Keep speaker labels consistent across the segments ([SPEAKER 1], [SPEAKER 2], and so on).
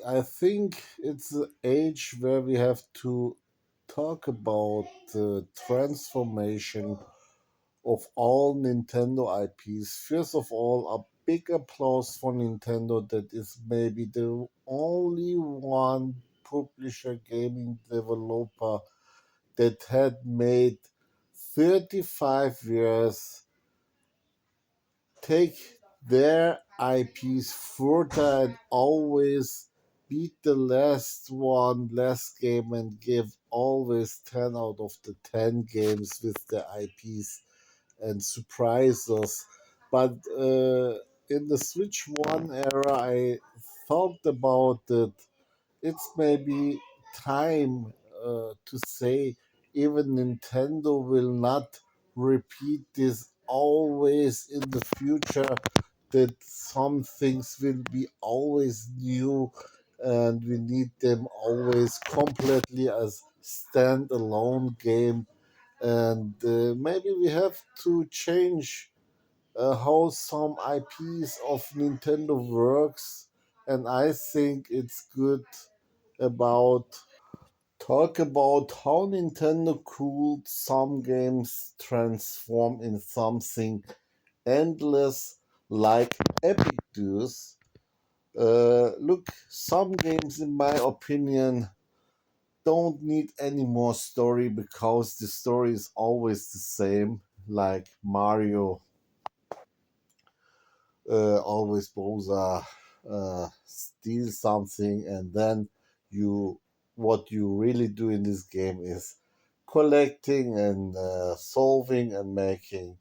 [SPEAKER 1] I think it's the age where we have to talk about the transformation of all Nintendo IPs. First of all, a big applause for Nintendo that is maybe the only one publisher gaming developer that had made 35 years take their IPs further and always beat the last game and give always 10 out of the 10 games with the IPs and surprise us. But in the Switch 1 era, I thought about it. It's maybe time to say even Nintendo will not repeat this always in the future, that some things will be always new and we need them always completely as standalone game. And maybe we have to change how some IPs of Nintendo works, and I think it's good about talk about how Nintendo could some games transform in something endless like Epic does. Look, some games, in my opinion, don't need any more story because the story is always the same. Like Mario, always Bowser steals something, and then you what you really do in this game is collecting and solving and making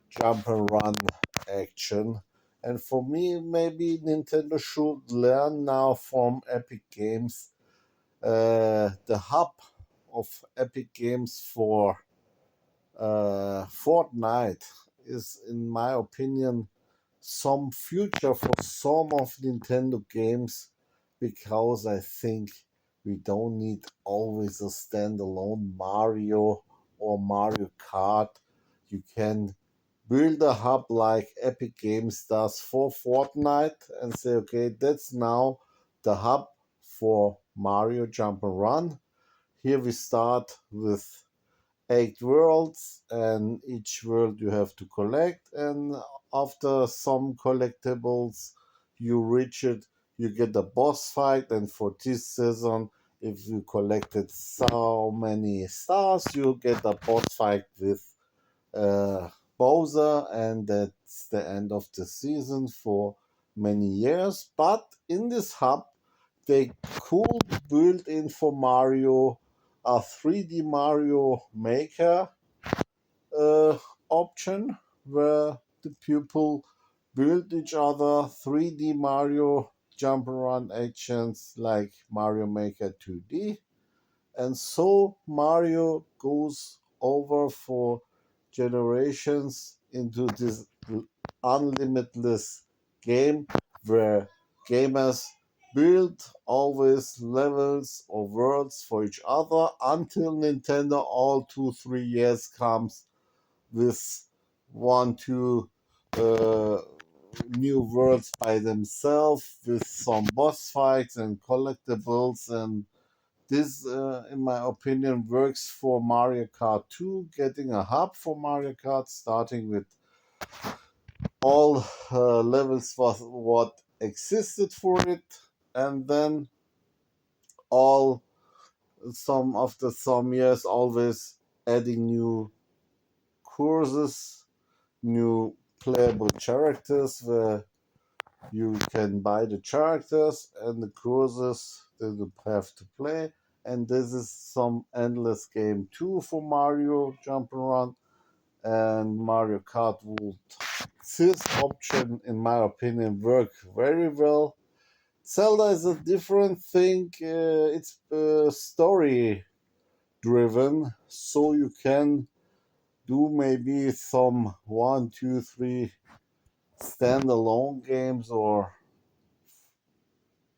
[SPEAKER 1] jump and run action. And for me, maybe Nintendo should learn now from Epic Games. The hub of Epic Games for Fortnite is, in my opinion, some future for some of Nintendo games, because I think we don't need always a standalone Mario or Mario Kart. You can build a hub like Epic Games does for Fortnite and say, okay, that's now the hub for Mario Jump and Run. Here we start with 8 worlds, and each world you have to collect. And after some collectibles, you reach it, you get a boss fight. And for this season, if you collected so many stars, you get a boss fight with uh, Bowser, and that's the end of the season for many years. But in this hub, they could build in for Mario a 3D Mario Maker uh, option where the people build each other 3D Mario jump and run actions like Mario Maker 2D. And so Mario goes over for generations into this unlimitless game where gamers build always levels or worlds for each other until Nintendo all 2 3 years comes with 1 2 uh, new worlds by themselves with some boss fights and collectibles. And this, in my opinion, works for Mario Kart 2, getting a hub for Mario Kart, starting with all levels was what existed for it, and then all some after some years always adding new courses, new playable characters where you can buy the characters and the courses that you have to play. And this is some endless game too for Mario Jump and Run and Mario Kart would. This option, in my opinion, work very well. Zelda is a different thing. It's story driven, so you can do maybe some 1 2 3 standalone games, or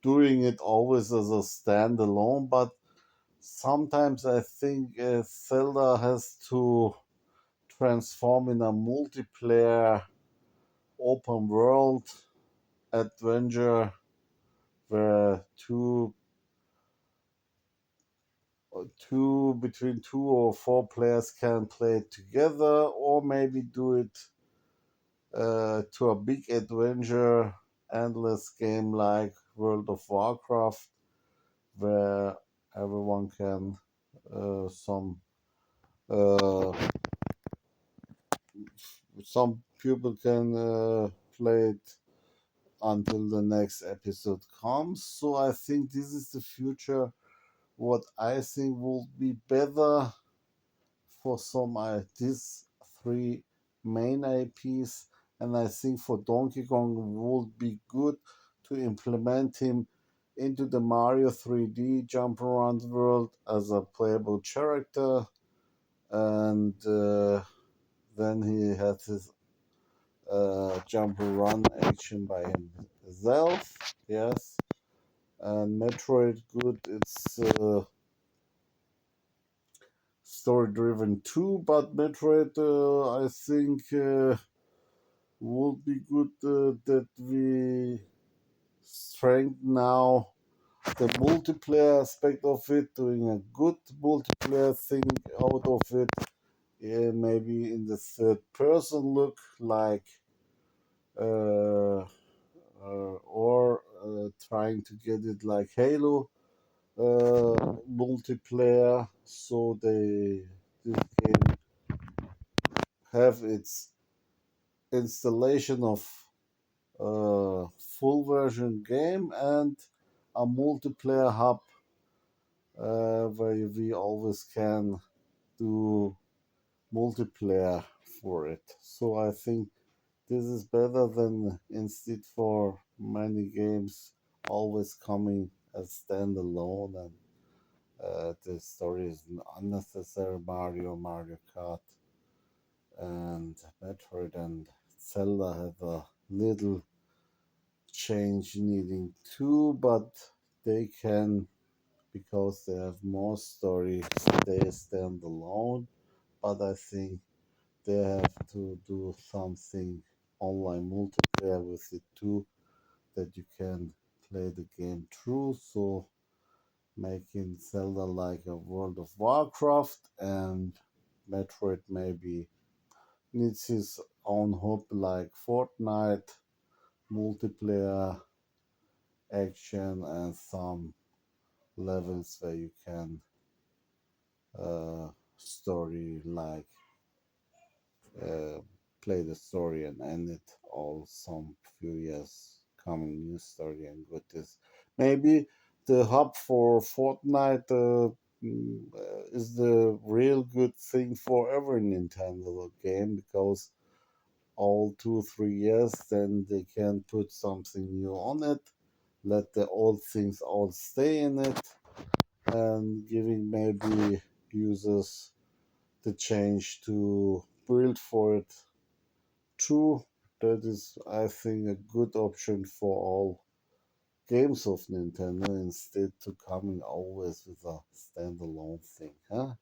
[SPEAKER 1] doing it always as a standalone. But sometimes I think Zelda has to transform in a multiplayer open world adventure where between 2 or 4 players can play together, or maybe do it to a big adventure, endless game like World of Warcraft, where everyone can uh, some people can play it until the next episode comes. So I think this is the future. What I think will be better for some these three main IPs, and I think for Donkey Kong would be good to implement him into the Mario 3D jump around world as a playable character, and then he has his jump and run action by himself. Yes, and Metroid, good. It's story driven too, but Metroid, I think, would be good that we strengthen now the multiplayer aspect of it, doing a good multiplayer thing out of it. Yeah, maybe in the third person look like uh, or trying to get it like Halo multiplayer, so this game have its installation of full version game and a multiplayer hub where we always can do multiplayer for it. So I think this is better than instead for many games always coming as standalone, and the story is unnecessary. Mario Kart, and Metroid and Zelda have a little change needing too, but they can, because they have more story, stay standalone. But I think they have to do something online multiplayer with it too, that you can play the game through. So making Zelda like a World of Warcraft, and Metroid maybe needs his own hub like Fortnite, multiplayer action, and some levels where you can story like uh, play the story and end it all some few years coming new story and good this. Maybe the hub for Fortnite is the real good thing for every Nintendo game, because all 2 3 years then they can put something new on it, let the old things all stay in it, and giving maybe users the change to build for it too. That is, I think, a good option for all games of Nintendo, instead to coming always with a standalone thing, huh?